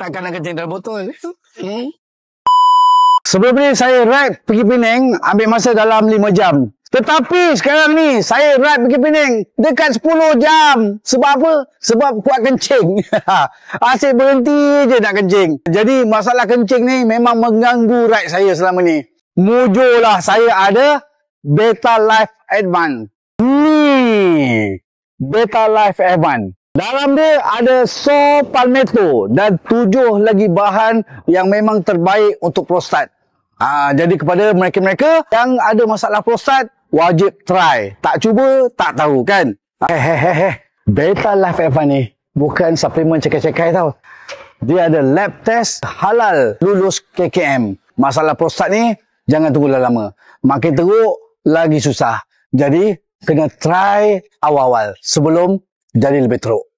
Takkan nak kencing dalam botol. Sebelum ni saya ride pergi Penang ambil masa dalam 5 jam. Tetapi sekarang ni saya ride pergi Penang dekat 10 jam. Sebab apa? Sebab kuat kencing. Asyik berhenti je nak kencing. Jadi masalah kencing ni memang mengganggu ride saya selama ni. Mujurlah saya ada Beta Life Advance. Ni Beta Life Advance. Dalam dia ada saw palmetto dan 7 lagi bahan yang memang terbaik untuk prostat. Jadi kepada mereka-mereka yang ada masalah prostat, wajib try. Tak cuba, tak tahu kan? Beta Life Advance ni bukan suplemen cekai-cekai tau. Dia ada lab test halal lulus KKM. Masalah prostat ni jangan tunggu lama. Makin teruk, lagi susah. Jadi, kena try awal-awal sebelum jadi lebih teruk.